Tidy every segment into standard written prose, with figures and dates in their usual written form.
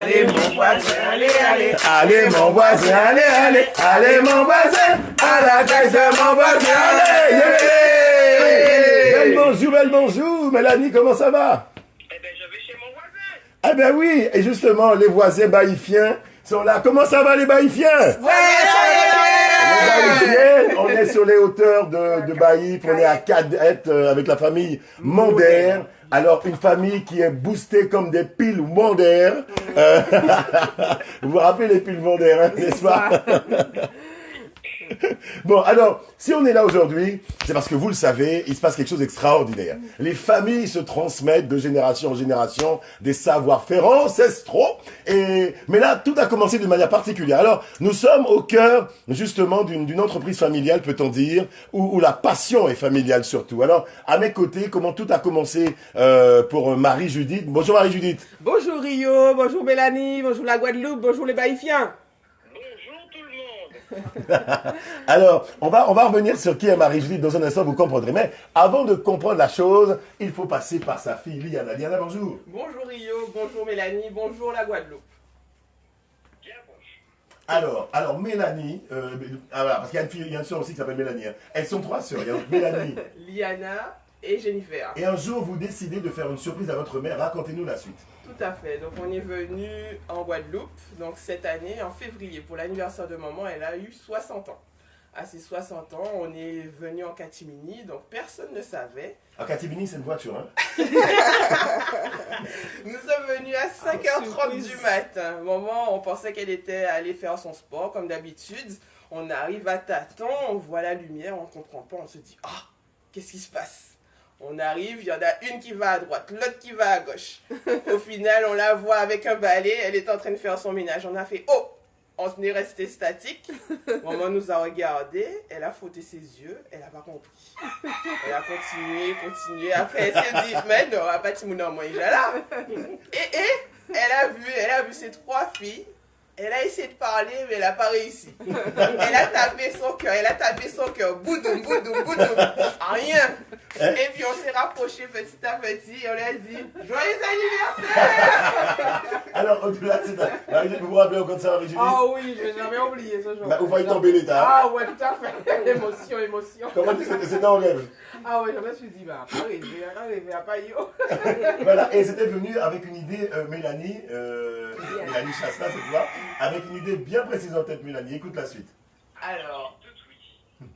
Allez mon voisin, allez, allez, allez mon voisin, allez, allez, allez mon voisin, à la caisse de mon voisin, allez, belle bonjour, belle bonjour, Mélanie, comment ça va? Eh ben, je vais chez mon voisin. Eh ben oui, et justement, les voisins baïfiens sont là. Comment ça va les baïfiens? Ouais, Les Baïfiens, on est sur les hauteurs de Baïf, on est à Cadette avec la famille Mondaire. Alors, une famille qui est boostée comme des piles Mondaire. Vous vous rappelez les piles Mondaire, hein, n'est-ce pas? Bon, alors, si on est là aujourd'hui, c'est parce que vous le savez, il se passe quelque chose d'extraordinaire. Les familles se transmettent de génération en génération des savoir-faire ancestraux. Mais là, tout a commencé d'une manière particulière. Alors, nous sommes au cœur, justement, d'une entreprise familiale, peut-on dire, où la passion est familiale surtout. Alors, à mes côtés, comment tout a commencé pour Marie-Judith. Bonjour Marie-Judith. Bonjour Rio, bonjour Mélanie, bonjour la Guadeloupe, bonjour les Baïfiens. Bonjour tout le monde. Alors, on va revenir sur qui est Marie-Judith dans un instant, vous comprendrez. Mais avant de comprendre la chose, il faut passer par sa fille Liana. Liana, bonjour. Bonjour Rio, bonjour Mélanie, bonjour la Guadeloupe. Bien bon. Alors Mélanie, voilà, parce qu'il y a une fille, il y a une soeur aussi qui s'appelle Mélanie. Hein. Elles sont trois sœurs. Il y a donc Mélanie. Liana et Jennifer. Et un jour, vous décidez de faire une surprise à votre mère. Racontez-nous la suite. Tout à fait, donc on est venu en Guadeloupe, donc cette année, en février, pour l'anniversaire de maman, elle a eu 60 ans. À ses 60 ans, on est venu en catimini, donc personne ne savait. En catimini, c'est une voiture, hein? Nous sommes venus à 5h30 du matin. Maman, on pensait qu'elle était allée faire son sport, comme d'habitude. On arrive à tâtons, on voit la lumière, on ne comprend pas, on se dit « Ah, qu'est-ce qui se passe ?» On arrive, il y en a une qui va à droite, l'autre qui va à gauche. Au final, on la voit avec un balai, elle est en train de faire son ménage. On a fait « Oh !» On est resté statique. Maman nous a regardé, elle a frotté ses yeux, elle n'a pas compris. Elle a continué. Après, elle s'est dit « Mais non, on va pas Timounan moi, il est là. » Et elle a vu ces trois filles. Elle a essayé de parler, mais elle n'a pas réussi. Elle a tapé son cœur, boudoum, boudoum, boudoum, rien. Et puis on s'est rapproché petit à petit et on lui a dit « Joyeux anniversaire !» Alors, au-delà de ça, Marie-Judith, vous vous rappelez encore de ça, Marie-Judith? Ah oui, je n'ai jamais oublié ce jour. Bah, vous failli tomber l'état. Ah ouais, tout à fait. Émotion. Comment tu sais que c'était en rêve? Ah ouais, je me suis dit, bah, arrivé, à Payo. Voilà, et c'était venu avec une idée, Mélanie Chastain, c'est toi, avec une idée bien précise en tête, Mélanie. Écoute la suite.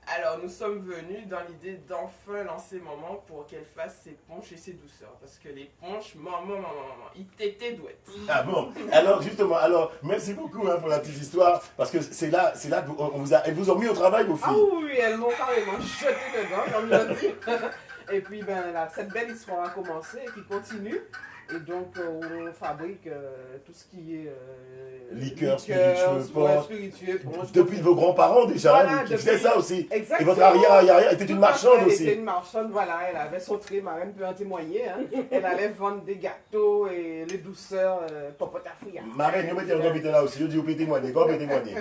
Alors, nous sommes venus dans l'idée d'enfin lancer maman pour qu'elle fasse ses ponches et ses douceurs. Parce que les ponches, maman, ils t'étaient douettes. Ah bon? Alors, justement, merci beaucoup hein, pour la petite histoire, parce que c'est là que elles vous ont mis au travail, vos filles. Ah oui, elles m'ont carrément jeté dedans, comme je dis. Et puis, ben, là, cette belle histoire a commencé et qui continue. Et donc, on fabrique tout ce qui est liqueur, spiritueux, ponche. Depuis vos grands-parents déjà, Voilà, qui faisaient ça aussi. Exactement. Et votre arrière était une marchande aussi. Elle était une marchande, voilà. Elle avait son trait, Marraine peut en témoigner. Hein. Elle allait vendre des gâteaux et les douceurs, popotafouilla. Marraine, nous mettons un là aussi. Je dis, vous pouvez témoigner. Quand vous pouvez témoigner?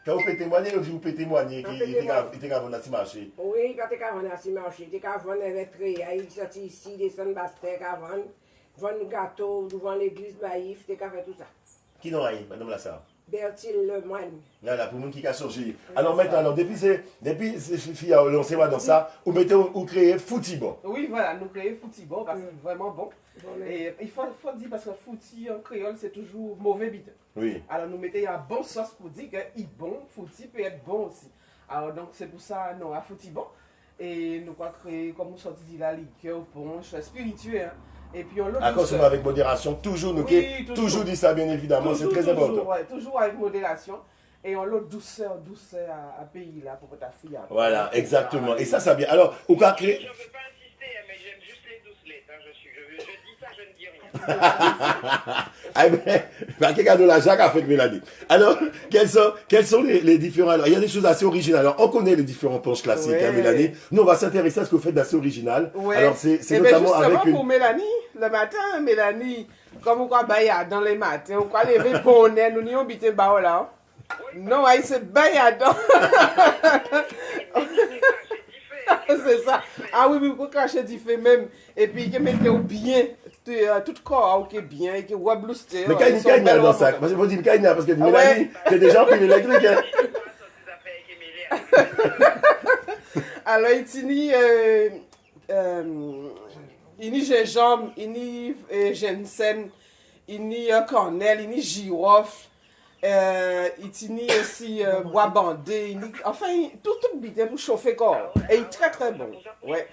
Quand vous pouvez témoigner, je dis, vous pouvez témoigner qui était quand on a marché. Oui, quand on a marché, il était quand on avait très, il sorti ici, des sons bastés avant. Vendre gâteau devant l'église Baïf, t'es qu'à faire tout ça. Qui n'a rien, madame la sœur? Bertil Lemoine. Là, pour nous qui a changé. Alors maintenant, depuis ces filles ont lancé dans ça, vous créez Footibon. Oui, voilà, nous créons Footibon parce que c'est vraiment bon. Et il faut dire parce que Fouti en créole, c'est toujours mauvais bide. Oui. Alors nous mettons un bon sauce pour dire que il bon, Fouti peut être bon aussi. Alors donc c'est pour ça, nous, à Footibon. Et nous avons créé, comme vous sortez dit, la liqueur, punch, spirituel. Hein. Et puis on à consommer avec modération, toujours, nous toujours dit ça bien évidemment, c'est très important. Ouais, toujours avec modération. Et on l'a douceur à pays là pour ta fille. Voilà, exactement. Et ça bien. Alors, au cas créé. Je ne veux pas insister, mais j'aime juste les doucelettes. Hein. Je dis ça, je ne dis rien. Ah ben, quel cadeau la Jacques a fait Mélanie. Alors, quels sont les différents. Alors, il y a des choses assez originales. Alors, on connaît les différents punchs classiques, hein, Mélanie. Nous, on va s'intéresser à ce que vous faites d'assez original. Ouais. Alors, c'est notamment avec pour Mélanie, le matin, Mélanie, comme on va dans les matins, on va lever bonnet, nous n'y habitons pas là. Non, il se baille dans. C'est ça. Ah oui, vous cachez du fait même. Et puis, que mettez bien tout corps qui est bien et qui est boosté. Mais quand il y a dans ça, parce qu'il faut dire qu'il y a, parce que Mélanie, c'est des gens qui électriques. Hein. Alors, il y a gingembre, il y a ginseng, il y a cornelle, il y a girofle, il y a aussi bois bandé, enfin, tout bien pour chauffer le corps. Et il est très très bon. Ouais.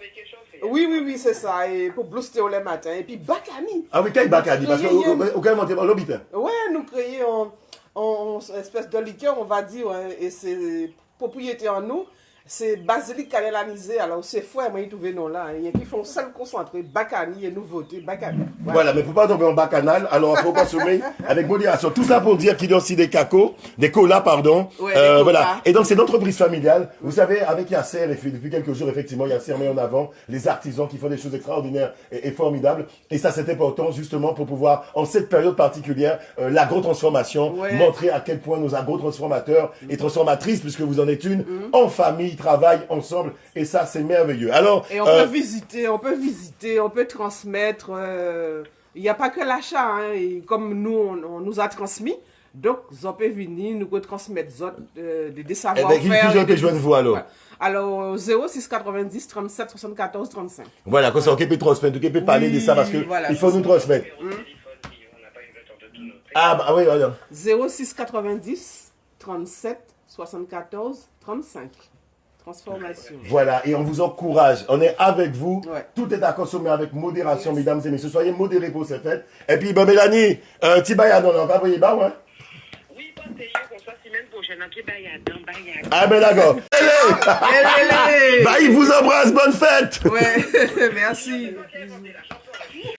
Oui, c'est ça, et pour booster le matin. Et puis, Bacani. Ah oui, quel Bacani? Parce qu'au cas où on est dans l'hôpital. Ouais, nous créons une espèce de liqueur, on va dire, et c'est propriété en nous. C'est basilic cannélanisé, alors c'est fouet, moi, ils trouvent non là. Il y a qui font seul concentré, Bacani et nouveauté, Bacani. Voilà, mais pour pas tomber en bacchanal, alors il faut consommer avec modération. Tout ça pour dire qu'il y a aussi des colas, pardon. Ouais, des voilà. colas. Et donc c'est une entreprise familiale. Vous savez, avec Yasser, et depuis quelques jours, effectivement, Yasser met en avant les artisans qui font des choses extraordinaires et formidables. Et ça, c'est important justement pour pouvoir, en cette période particulière, l'agro-transformation, montrer à quel point nos agro-transformateurs et transformatrices, puisque vous en êtes une, en famille, travaillent ensemble. Et ça, c'est merveilleux. Alors, et on peut visiter, on peut transmettre. Il n'y a pas que l'achat, hein, et comme nous, on nous a transmis. Donc, on peut venir, nous peut transmettre des savoir-faire. Eh bien, qui peut joindre vous alors? Alors, 06 90 37 74 35. Voilà, comme ça, on peut transmettre, on peut parler de ça parce que il faut nous transmettre. Ah, bah oui, voilà. 06 90 37 74 35. Transformation. Voilà, et on vous encourage, on est avec vous. Ouais. Tout est à consommer avec modération, mesdames et messieurs. Soyez modérés pour ces fêtes. Et puis, ben, Mélanie, Tibaya, on a pas voyé bas, ouais? Oui, pas sérieux, qu'on soit semaine prochaine, en Bayadon. Ah, ben d'accord. Bah, il vous embrasse, bonne fête! Ouais, merci. La chanson